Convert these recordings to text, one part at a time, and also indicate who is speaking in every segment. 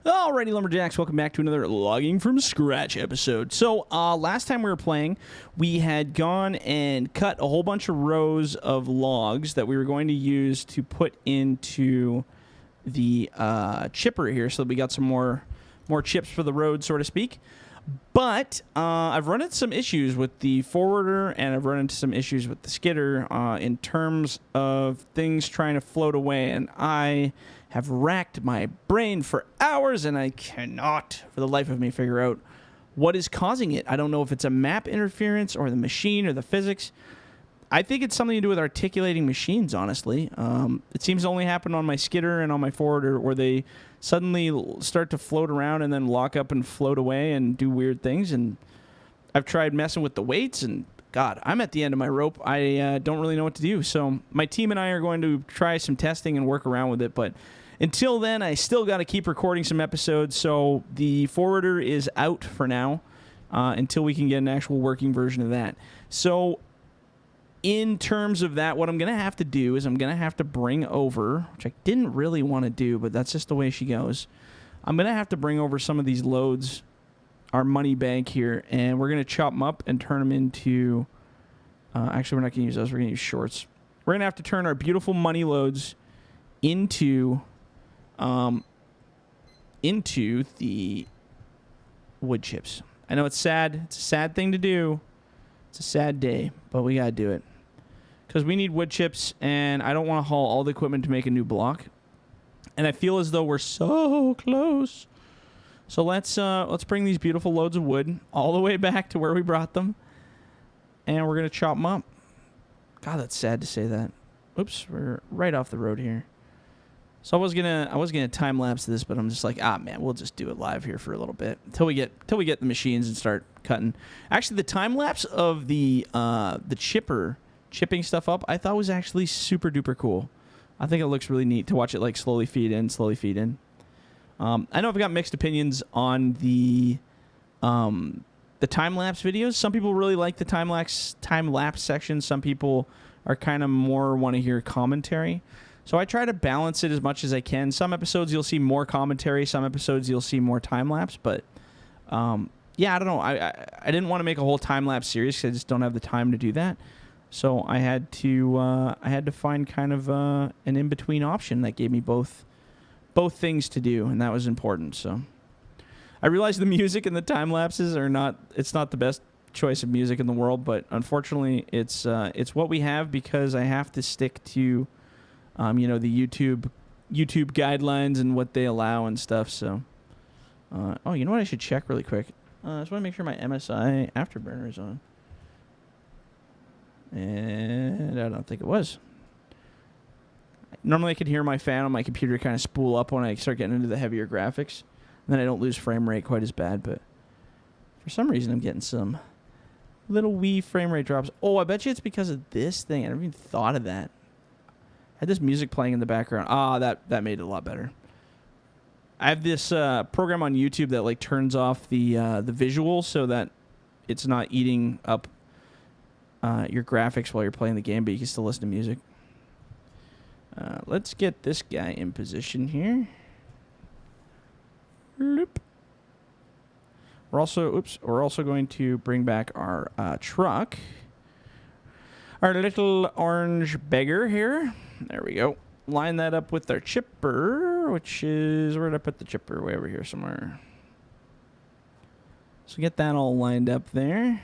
Speaker 1: Alrighty, Lumberjacks, welcome back to another Logging from Scratch episode. So, last time we were playing, we had gone and cut a whole bunch of rows of logs that we were going to use to put into the chipper here, so that we got some more chips for the road, so to speak. But I've run into some issues with the forwarder, and I've run into some issues with the skidder in terms of things trying to float away, and I have racked my brain for hours, and I cannot, for the life of me, figure out what is causing it. I don't know if it's a map interference or the machine or the physics. I think it's something to do with articulating machines, honestly. It seems to only happen on my skidder and on my forwarder, where they suddenly start to float around and then lock up and float away and do weird things. And I've tried messing with the weights, and God, I'm at the end of my rope. I don't really know what to do. So my team and I are going to try some testing and work around with it. But until then, I still got to keep recording some episodes. So the forwarder is out for now until we can get an actual working version of that. So in terms of that, what I'm going to have to do is I'm going to have to bring over, which I didn't really want to do, but that's just the way she goes. I'm going to have to bring over some of these loads, our money bank here, and we're going to chop them up and turn them into, actually we're not going to use those, we're going to use shorts. We're going to have to turn our beautiful money loads into the wood chips. I know it's sad. It's a sad thing to do. It's a sad day, but we got to do it. Because we need wood chips, and I don't want to haul all the equipment to make a new block. And I feel as though we're so close. So let's bring these beautiful loads of wood all the way back to where we brought them. And we're going to chop them up. God, that's sad to say that. Oops, we're right off the road here. So I was gonna time lapse this, but I'm just like, man, we'll just do it live here for a little bit until we get the machines and start cutting. Actually, the time lapse of the chipping stuff up, I thought was actually super duper cool. I think it looks really neat to watch it like slowly feed in. I know I've got mixed opinions on the time lapse videos. Some people really like the time lapse section. Some people are kind of more want to hear commentary. So I try to balance it as much as I can. Some episodes you'll see more commentary. Some episodes you'll see more time-lapse. But, yeah, I don't know. I didn't want to make a whole time-lapse series because I just don't have the time to do that. So I had to find kind of an in-between option that gave me both things to do, and that was important. So I realize the music and the time-lapses are not the best choice of music in the world, but unfortunately it's what we have because I have to stick to the YouTube guidelines and what they allow and stuff. So, you know what? I should check really quick. I just want to make sure my MSI Afterburner is on. And I don't think it was. Normally I can hear my fan on my computer kind of spool up when I start getting into the heavier graphics. And then I don't lose frame rate quite as bad, but for some reason I'm getting some little wee frame rate drops. Oh, I bet you it's because of this thing. I never even thought of that. I had this music playing in the background. That made it a lot better. I have this program on YouTube that like turns off the visual so that it's not eating up your graphics while you're playing the game, but you can still listen to music. Let's get this guy in position here. Loop. We're also going to bring back our truck. Our little orange beggar here. There we go. Line that up with our chipper, which is... Where did I put the chipper? Way over here somewhere. So get that all lined up there.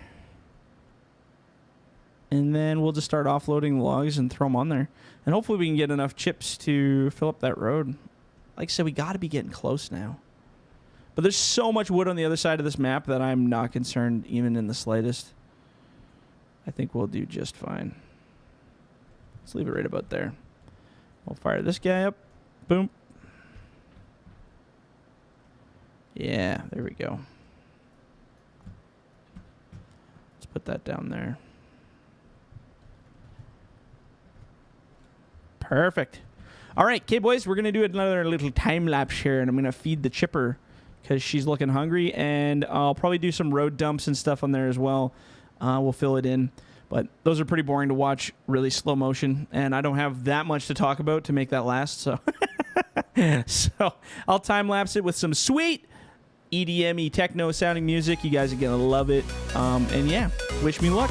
Speaker 1: And then we'll just start offloading the logs and throw them on there. And hopefully we can get enough chips to fill up that road. Like I said, we got to be getting close now. But there's so much wood on the other side of this map that I'm not concerned even in the slightest. I think we'll do just fine. Let's leave it right about there. We'll fire this guy up. Boom. Yeah, there we go. Let's put that down there. Perfect. All right, okay, boys, we're going to do another little time lapse here, and I'm going to feed the chipper because she's looking hungry, and I'll probably do some road dumps and stuff on there as well. We'll fill it in. But those are pretty boring to watch, really slow motion, and I don't have that much to talk about to make that last, so So I'll time lapse it with some sweet EDM-y techno sounding music. You guys are gonna love it. And yeah, wish me luck.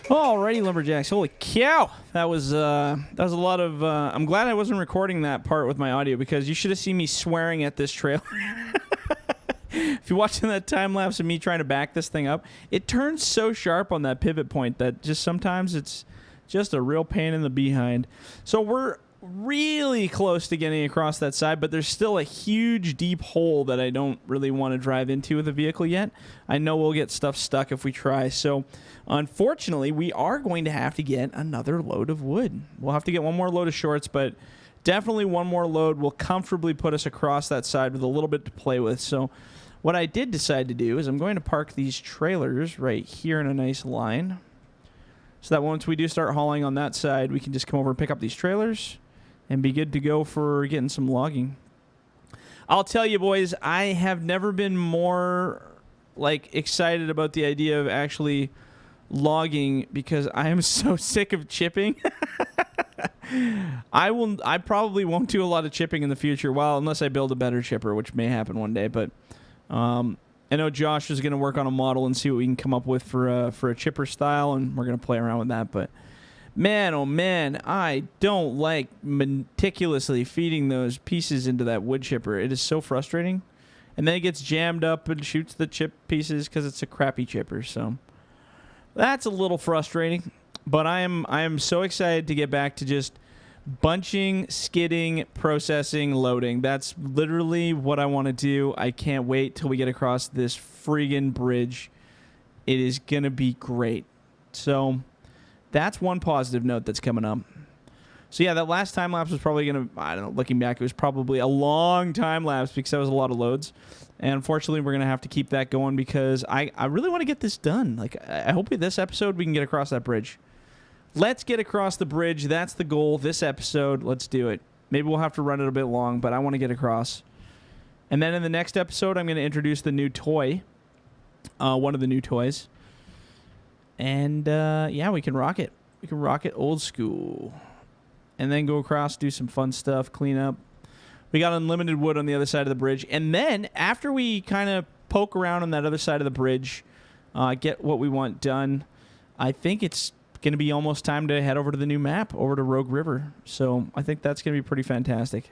Speaker 1: Alrighty, lumberjacks. Holy cow! That was a lot of. I'm glad I wasn't recording that part with my audio because you should have seen me swearing at this trailer. If you're watching that time lapse of me trying to back this thing up, it turns so sharp on that pivot point that just sometimes it's just a real pain in the behind. So we're really close to getting across that side, but there's still a huge deep hole that I don't really want to drive into with the vehicle yet. I know we'll get stuff stuck if we try. So unfortunately, we are going to have to get another load of wood. We'll have to get one more load of shorts, but definitely one more load will comfortably put us across that side with a little bit to play with. So what I did decide to do is I'm going to park these trailers right here in a nice line so that once we do start hauling on that side, we can just come over and pick up these trailers and be good to go for getting some logging. I'll tell you, boys, I have never been more excited about the idea of actually logging because I am so sick of chipping. I probably won't do a lot of chipping in the future. Well, unless I build a better chipper, which may happen one day. But I know Josh is going to work on a model and see what we can come up with for a chipper style, and we're going to play around with that. But man, oh man, I don't like meticulously feeding those pieces into that wood chipper. It is so frustrating. And then it gets jammed up and shoots the chip pieces because it's a crappy chipper. So that's a little frustrating. But I am so excited to get back to just bunching, skidding, processing, loading. That's literally what I want to do. I can't wait till we get across this friggin' bridge. It is going to be great. So that's one positive note that's coming up. So yeah, that last time lapse was probably going to, I don't know, looking back, it was probably a long time lapse because that was a lot of loads. And unfortunately, we're going to have to keep that going because I really want to get this done. Like, I hope this episode we can get across that bridge. Let's get across the bridge. That's the goal this episode. Let's do it. Maybe we'll have to run it a bit long, but I want to get across. And then in the next episode, I'm going to introduce the new toy, one of the new toys. And yeah, we can rock it. We can rock it old school. And then go across, do some fun stuff, clean up. We got unlimited wood on the other side of the bridge. And then after we kind of poke around on that other side of the bridge, get what we want done, I think it's going to be almost time to head over to the new map, over to Rogue River. So I think that's going to be pretty fantastic.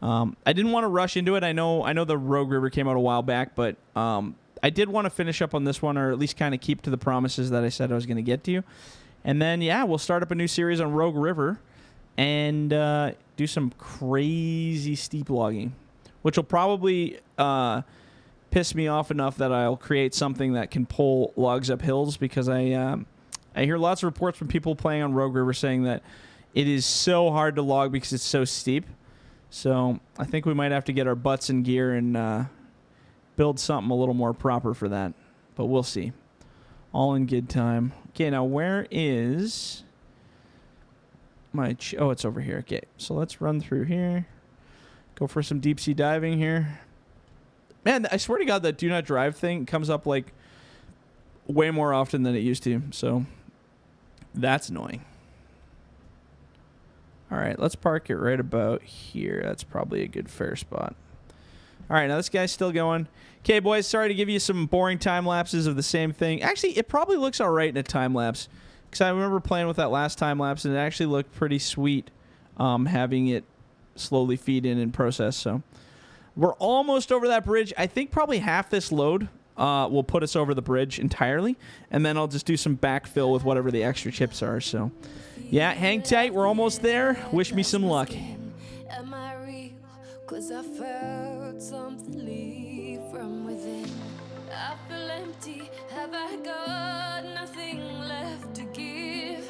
Speaker 1: I didn't want to rush into it. I know the Rogue River came out a while back, but I did want to finish up on this one, or at least kind of keep to the promises that I said I was going to get to. And then, yeah, we'll start up a new series on Rogue River and do some crazy steep logging, which will probably piss me off enough that I'll create something that can pull logs up hills, because I hear lots of reports from people playing on Rogue River saying that it is so hard to log because it's so steep. So I think we might have to get our butts in gear and build something a little more proper for that. But we'll see. All in good time. Okay, now where is my... oh, it's over here. Okay, so let's run through here. Go for some deep sea diving here. Man, I swear to God, that do not drive thing comes up like way more often than it used to. So that's annoying. All right, let's park it right about here. That's probably a good fair spot. All right, now this guy's still going. Okay, boys, sorry to give you some boring time lapses of the same thing. Actually, it probably looks all right in a time lapse, because I remember playing with that last time lapse, and it actually looked pretty sweet having it slowly feed in and process. So we're almost over that bridge. I think probably half this load will put us over the bridge entirely, and then I'll just do some backfill with whatever the extra chips are. So yeah, hang tight. We're almost there. Wish me some luck.
Speaker 2: Am I real? 'Cause I felt something leave from within. I feel empty. Have I got nothing left to give?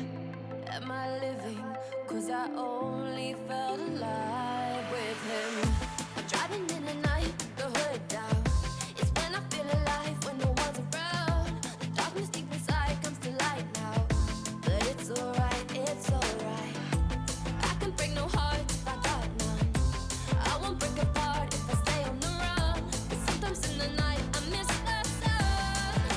Speaker 2: Am I living? 'Cause I only felt alive with him. I'm driving in the night, the hood down. It's when I feel alive, when no one's around. The darkness deep inside comes to light now. But it's alright, it's alright. I can break no hearts if I got none. I won't break apart if I stay on the run. But sometimes in the night I miss the sun.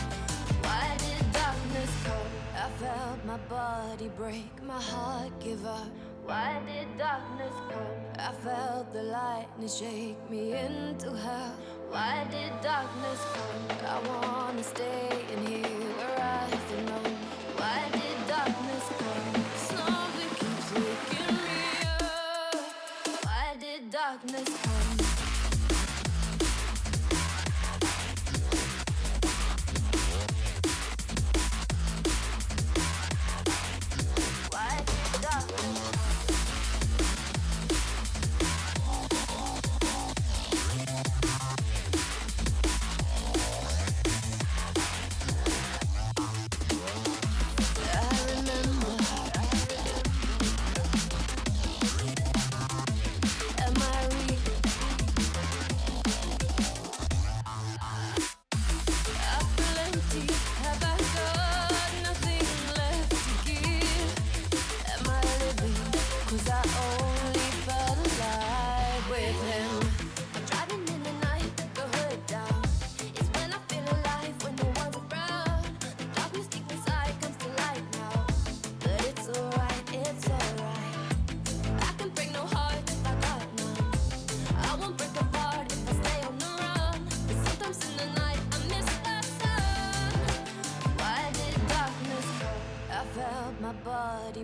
Speaker 2: Why did darkness come? I felt my body break, my heart give up. Why did darkness come? I felt the lightness shake me into hell. Why did darkness come? I wanna stay in here where I feel known. Why did darkness come? Something keeps waking me up. Why did darkness come? Why did darkness come?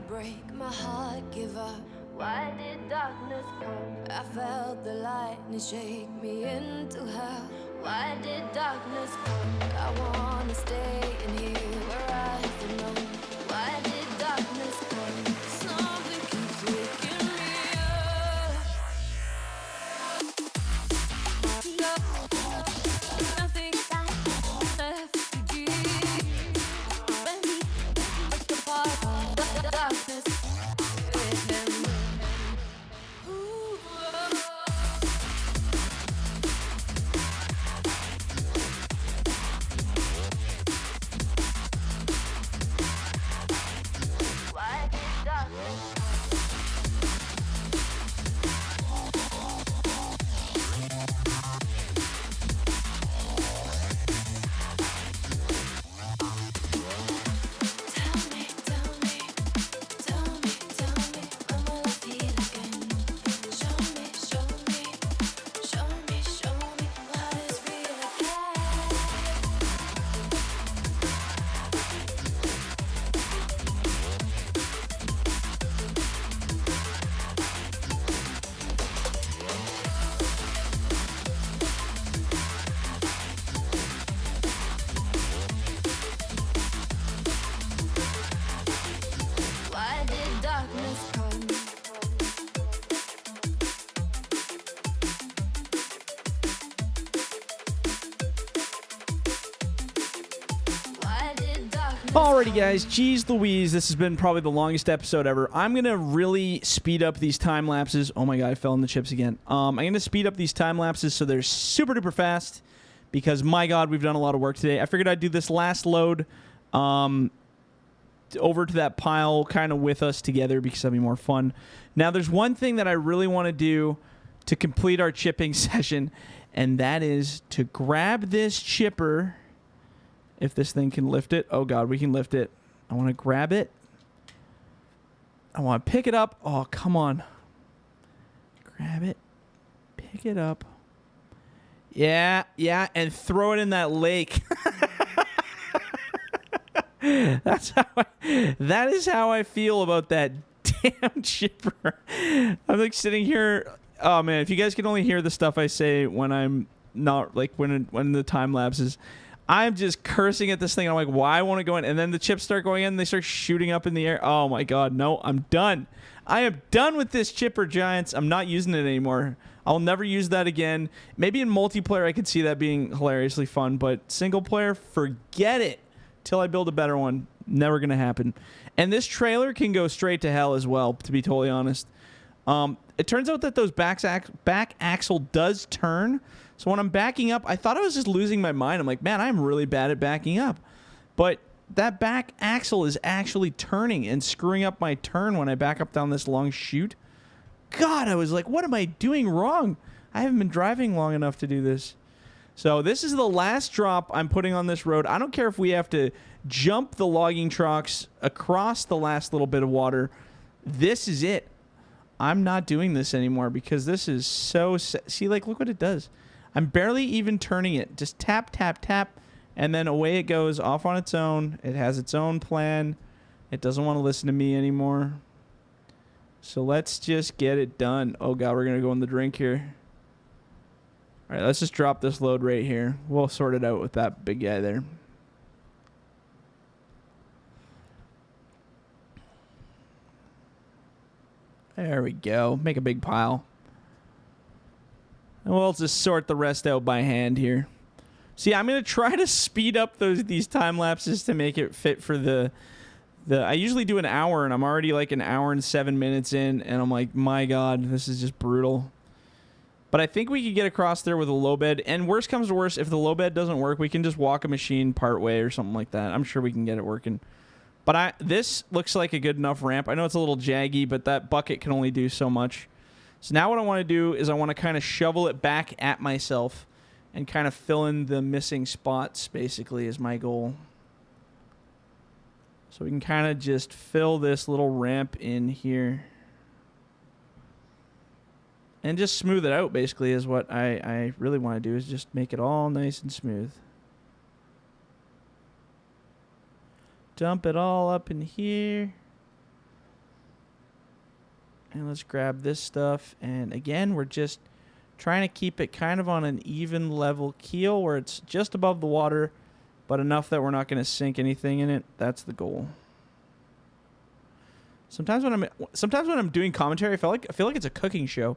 Speaker 2: break my heart, give up? Why did darkness come? I felt the lightning shake me into hell. Why did darkness come? I wanna stay in here where I belong. Why did darkness come? Something keeps waking me up. Nothing left to give. When we break apart, the darkness with him. Ooh, why did darkness when will I feel again? Show me what is real again. Why did darkness come? Why did darkness
Speaker 1: Alrighty, guys. Jeez Louise, this has been probably the longest episode ever. I'm going to really speed up these time lapses. Oh my god, I fell in the chips again. I'm going to speed up these time lapses so they're super duper fast because, my god, we've done a lot of work today. I figured I'd do this last load over to that pile kind of with us together because that'd be more fun. Now, there's one thing that I really want to do to complete our chipping session, and that is to grab this chipper. If this thing can lift it. Oh, God, we can lift it. I want to grab it. I want to pick it up. Oh, come on. Grab it. Pick it up. Yeah, and throw it in that lake. That is how I feel about that damn chipper. I'm like sitting here. Oh, man, if you guys can only hear the stuff I say when I'm not, like, when the time lapses, I'm just cursing at this thing. I'm like, why won't it go in? And then the chips start going in. And they start shooting up in the air. Oh, my God. No, I'm done. I am done with this chipper, Giants. I'm not using it anymore. I'll never use that again. Maybe in multiplayer, I could see that being hilariously fun. But single player, forget it. Till I build a better one. Never going to happen. And this trailer can go straight to hell as well, to be totally honest. It turns out that those back axle does turn. So when I'm backing up, I thought I was just losing my mind. I'm like, man, I'm really bad at backing up. But that back axle is actually turning and screwing up my turn when I back up down this long chute. God, I was like, what am I doing wrong? I haven't been driving long enough to do this. So this is the last drop I'm putting on this road. I don't care if we have to jump the logging trucks across the last little bit of water. This is it. I'm not doing this anymore because this is so... See, like, look what it does. I'm barely even turning it. Just tap, tap, tap, and then away it goes off on its own. It has its own plan. It doesn't want to listen to me anymore. So let's just get it done. Oh, God, we're going to go in the drink here. All right, let's just drop this load right here. We'll sort it out with that big guy there. There we go. Make a big pile. And we'll just sort the rest out by hand here. See, I'm going to try to speed up these time lapses to make it fit for the I usually do an hour, and I'm already like an hour and 7 minutes in, and I'm like, my God, this is just brutal. But I think we could get across there with a low bed, and worst comes to worst, if the low bed doesn't work, we can just walk a machine part way or something like that. I'm sure we can get it working. But this looks like a good enough ramp. I know it's a little jaggy, but that bucket can only do so much. So now what I want to do is I want to kind of shovel it back at myself and kind of fill in the missing spots, basically, is my goal. So we can kind of just fill this little ramp in here. And just smooth it out, basically, is what I really want to do, is just make it all nice and smooth. Dump it all up in here. And let's grab this stuff. And again, we're just trying to keep it kind of on an even level keel where it's just above the water, but enough that we're not going to sink anything in it. That's the goal. Sometimes when I'm doing commentary, I feel like it's a cooking show.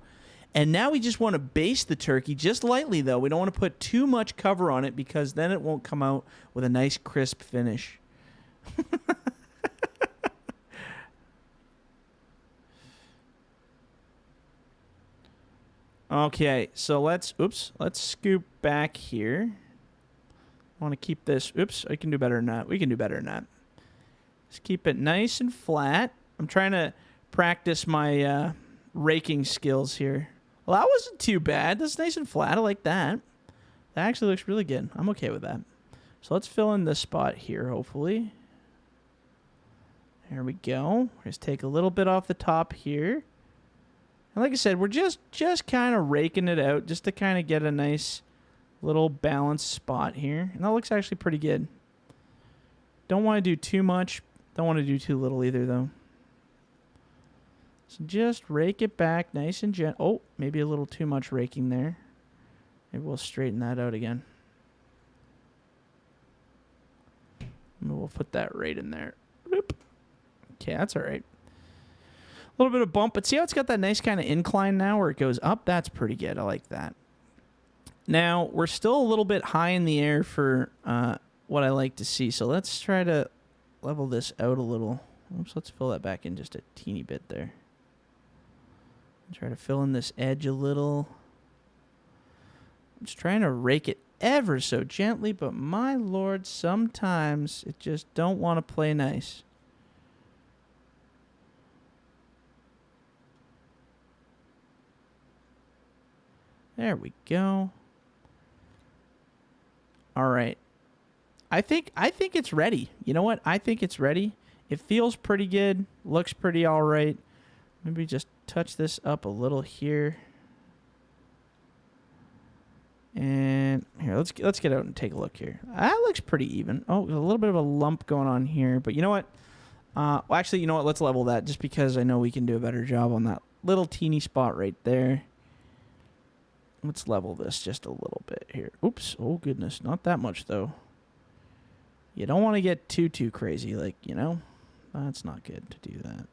Speaker 1: And now we just want to baste the turkey just lightly, though. We don't want to put too much cover on it because then it won't come out with a nice crisp finish. Okay, so let's scoop back here. I want to keep this. Oops, I can do better than that. We can do better than that. Just keep it nice and flat. I'm trying to practice my raking skills here. Well, that wasn't too bad. That's nice and flat. I like that. That actually looks really good. I'm okay with that. So let's fill in this spot here, hopefully. There we go. Just take a little bit off the top here. And like I said, we're just kind of raking it out just to kind of get a nice little balanced spot here. And that looks actually pretty good. Don't want to do too much. Don't want to do too little either, though. So just rake it back nice and gentle. Oh, maybe a little too much raking there. Maybe we'll straighten that out again. And we'll put that right in there. Boop. Okay, that's all right. A little bit of bump, but see how it's got that nice kind of incline now where it goes up? That's pretty good. I like that. Now, we're still a little bit high in the air for what I like to see. So let's try to level this out a little. Oops, let's fill that back in just a teeny bit there. Try to fill in this edge a little. I'm just trying to rake it ever so gently, but my lord, sometimes it just don't want to play nice. There we go. All right. I think it's ready. You know what? I think it's ready. It feels pretty good. Looks pretty all right. Maybe just touch this up a little here. And here, let's get out and take a look here. That looks pretty even. Oh, a little bit of a lump going on here. But you know what? Well, actually, you know what? Let's level that just because I know we can do a better job on that little teeny spot right there. Let's level this just a little bit here. Oops. Oh, goodness. Not that much, though. You don't want to get too crazy. Like, you know, that's not good to do that.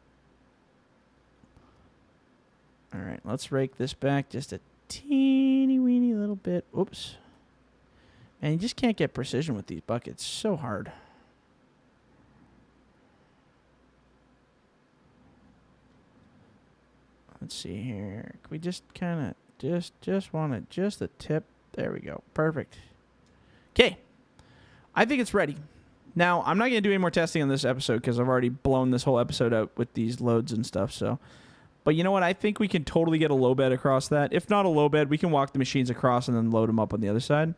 Speaker 1: All right. Let's rake this back just a teeny weeny little bit. Oops. And you just can't get precision with these buckets. So hard. Let's see here. Can we just kind of just want to just the tip? There we go. Perfect. Okay. I think it's ready. Now, I'm not going to do any more testing on this episode because I've already blown this whole episode out with these loads and stuff. So, but you know what? I think we can totally get a low bed across that. If not a low bed, we can walk the machines across and then load them up on the other side.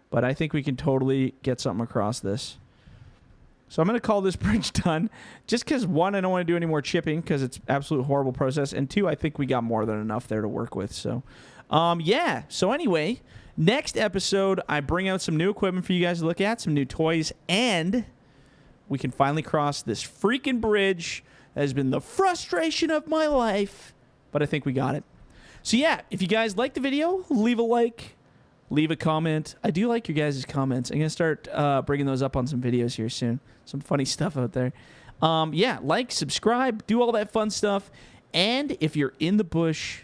Speaker 1: But I think we can totally get something across this. So I'm going to call this bridge done just because, one, I don't want to do any more chipping because it's absolute horrible process. And two, I think we got more than enough there to work with. So, yeah. So anyway, next episode, I bring out some new equipment for you guys to look at, some new toys, and we can finally cross this freaking bridge that has been the frustration of my life. But I think we got it. So yeah, if you guys like the video, leave a like. Leave a comment. I do like your guys' comments. I'm going to start bringing those up on some videos here soon. Some funny stuff out there. Yeah, like, subscribe, do all that fun stuff. And if you're in the bush,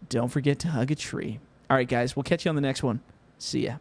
Speaker 1: don't forget to hug a tree. All right, guys, we'll catch you on the next one. See ya.